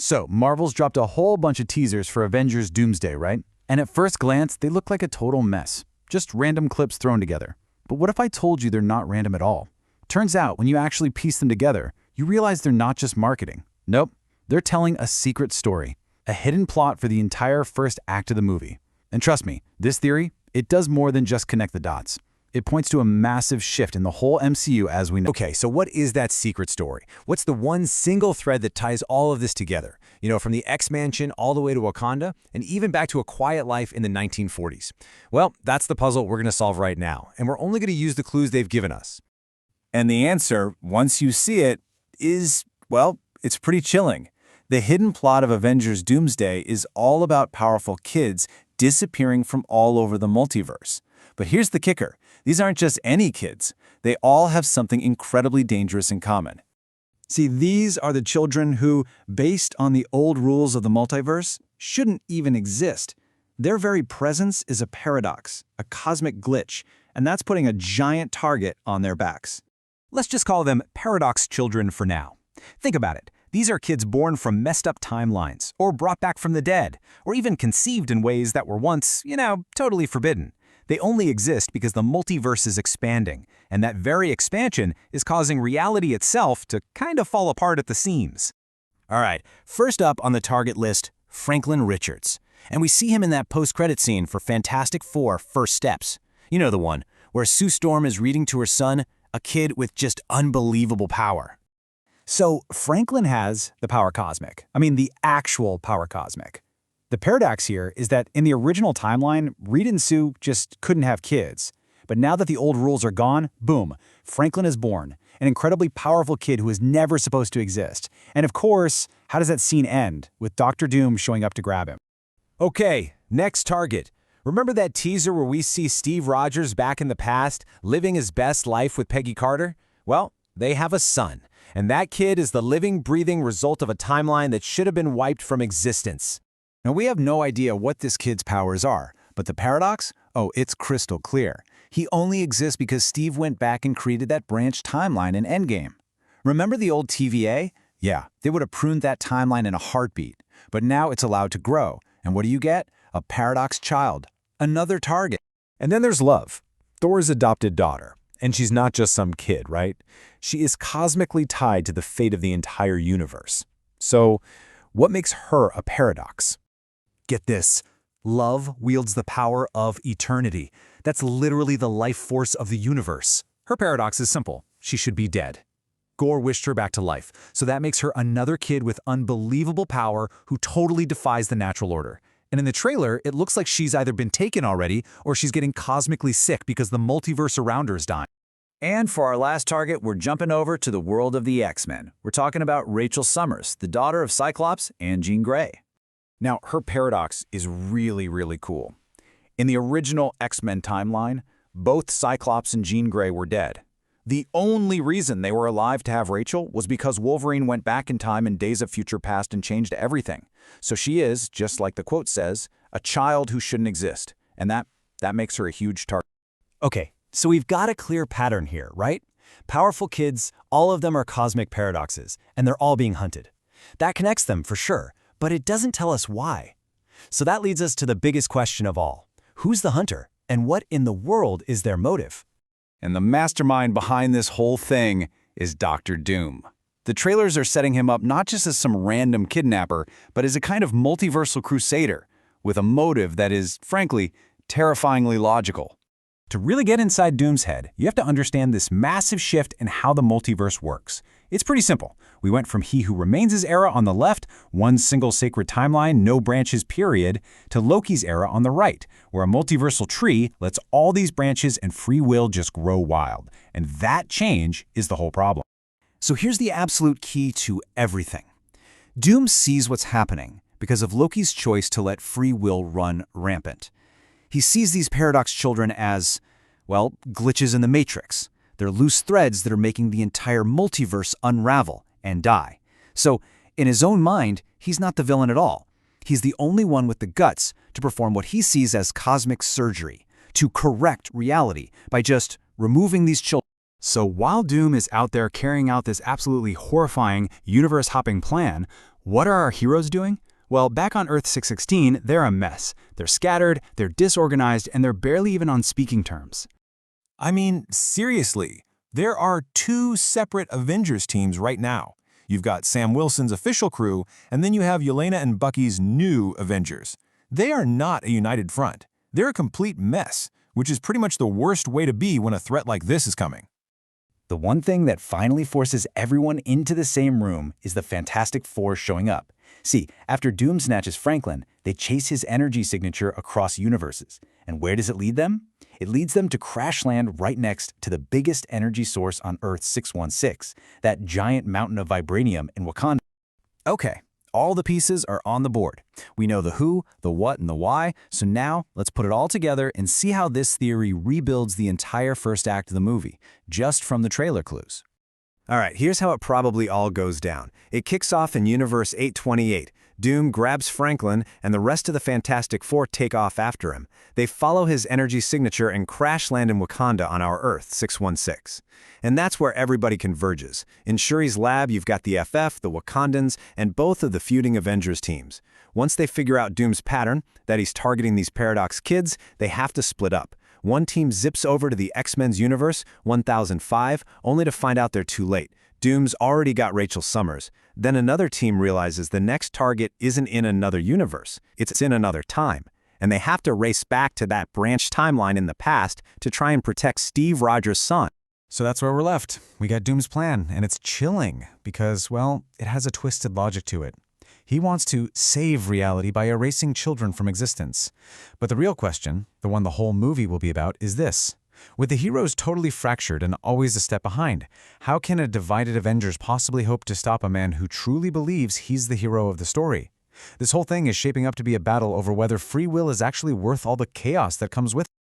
So, Marvel's dropped a whole bunch of teasers for Avengers Doomsday, right? And at first glance, they look like a total mess. Just random clips thrown together. But what if I told you they're not random at all? Turns out, when you actually piece them together, you realize they're not just marketing. Nope, they're telling a secret story. A hidden plot for the entire first act of the movie. And trust me, this theory, it does more than just connect the dots. It points to a massive shift in the whole MCU as we know. Okay, so what is that secret story? What's the one single thread that ties all of this together? You know, from the X-Mansion all the way to Wakanda, and even back to A Quiet Life in the 1940s. Well, that's the puzzle we're going to solve right now, and we're only going to use the clues they've given us. And the answer, once you see it, is, well, it's pretty chilling. The hidden plot of Avengers Doomsday is all about powerful kids disappearing from all over the multiverse. But here's the kicker. These aren't just any kids. They all have something incredibly dangerous in common. See, these are the children who, based on the old rules of the multiverse, shouldn't even exist. Their very presence is a paradox, a cosmic glitch, and that's putting a giant target on their backs. Let's just call them paradox children for now. Think about it. These are kids born from messed up timelines, or brought back from the dead, or even conceived in ways that were once, totally forbidden. They only exist because the multiverse is expanding, and that very expansion is causing reality itself to kind of fall apart at the seams. All right, first up on the target list, Franklin Richards. And we see him in that post-credit scene for Fantastic Four: First Steps. You know the one, where Sue Storm is reading to her son, a kid with just unbelievable power. So Franklin has the power cosmic. I mean, the actual power cosmic. The paradox here is that in the original timeline, Reed and Sue just couldn't have kids. But now that the old rules are gone, boom, Franklin is born, an incredibly powerful kid who was never supposed to exist. And of course, how does that scene end, with Dr. Doom showing up to grab him? Okay, next target. Remember that teaser where we see Steve Rogers back in the past, living his best life with Peggy Carter? Well, they have a son, and that kid is the living, breathing result of a timeline that should have been wiped from existence. Now, we have no idea what this kid's powers are, but the paradox? Oh, it's crystal clear. He only exists because Steve went back and created that branch timeline in Endgame. Remember the old TVA? Yeah, they would have pruned that timeline in a heartbeat. But now it's allowed to grow. And what do you get? A paradox child. Another target. And then there's Love, Thor's adopted daughter. And she's not just some kid, right? She is cosmically tied to the fate of the entire universe. So, what makes her a paradox? Get this. Love wields the power of eternity. That's literally the life force of the universe. Her paradox is simple. She should be dead. Gore wished her back to life, so that makes her another kid with unbelievable power who totally defies the natural order. And in the trailer, it looks like she's either been taken already or she's getting cosmically sick because the multiverse around her is dying. And for our last target, we're jumping over to the world of the X-Men. We're talking about Rachel Summers, the daughter of Cyclops and Jean Grey. Now, her paradox is really, really cool. In the original X-Men timeline, both Cyclops and Jean Grey were dead. The only reason they were alive to have Rachel was because Wolverine went back in time in Days of Future Past and changed everything. So she is, just like the quote says, a child who shouldn't exist. And that makes her a huge target. Okay, so we've got a clear pattern here, right? Powerful kids, all of them are cosmic paradoxes, and they're all being hunted. That connects them for sure, but it doesn't tell us why. So that leads us to the biggest question of all. Who's the hunter, and what in the world is their motive? And the mastermind behind this whole thing is Dr. Doom. The trailers are setting him up not just as some random kidnapper, but as a kind of multiversal crusader, with a motive that is, frankly, terrifyingly logical. To really get inside Doom's head, you have to understand this massive shift in how the multiverse works. It's pretty simple. We went from He Who Remains' era on the left, one single sacred timeline, no branches period, to Loki's era on the right, where a multiversal tree lets all these branches and free will just grow wild. And that change is the whole problem. So here's the absolute key to everything. Doom sees what's happening because of Loki's choice to let free will run rampant. He sees these paradox children as, well, glitches in the Matrix. They're loose threads that are making the entire multiverse unravel and die. So, in his own mind, he's not the villain at all. He's the only one with the guts to perform what he sees as cosmic surgery, to correct reality by just removing these children. So while Doom is out there carrying out this absolutely horrifying, universe-hopping plan, What are our heroes doing? Well, back on Earth 616, they're a mess. They're scattered, they're disorganized, and they're barely even on speaking terms. I mean, seriously, there are two separate Avengers teams right now. You've got Sam Wilson's official crew, and then you have Yelena and Bucky's new Avengers. They are not a united front. They're a complete mess, which is pretty much the worst way to be when a threat like this is coming. The one thing that finally forces everyone into the same room is the Fantastic Four showing up. See, after Doom snatches Franklin, they chase his energy signature across universes. And where does it lead them? It leads them to crash land right next to the biggest energy source on Earth 616, that giant mountain of vibranium in Wakanda. Okay, all the pieces are on the board. We know the who, the what, and the why, so now let's put it all together and see how this theory rebuilds the entire first act of the movie, just from the trailer clues. All right, here's how it probably all goes down. It kicks off in Universe 828. Doom grabs Franklin, and the rest of the Fantastic Four take off after him. They follow his energy signature and crash land in Wakanda on our Earth 616. And that's where everybody converges. In Shuri's lab, you've got the FF, the Wakandans, and both of the feuding Avengers teams. Once they figure out Doom's pattern, that he's targeting these Paradox kids, they have to split up. One team zips over to the X-Men's universe, 1005, only to find out they're too late. Doom's already got Rachel Summers. Then another team realizes the next target isn't in another universe, it's in another time. And they have to race back to that branch timeline in the past to try and protect Steve Rogers' son. So that's where we're left. We got Doom's plan, and it's chilling because, well, it has a twisted logic to it. He wants to save reality by erasing children from existence. But the real question, the one the whole movie will be about, is this. With the heroes totally fractured and always a step behind, how can a divided Avengers possibly hope to stop a man who truly believes he's the hero of the story? This whole thing is shaping up to be a battle over whether free will is actually worth all the chaos that comes with it.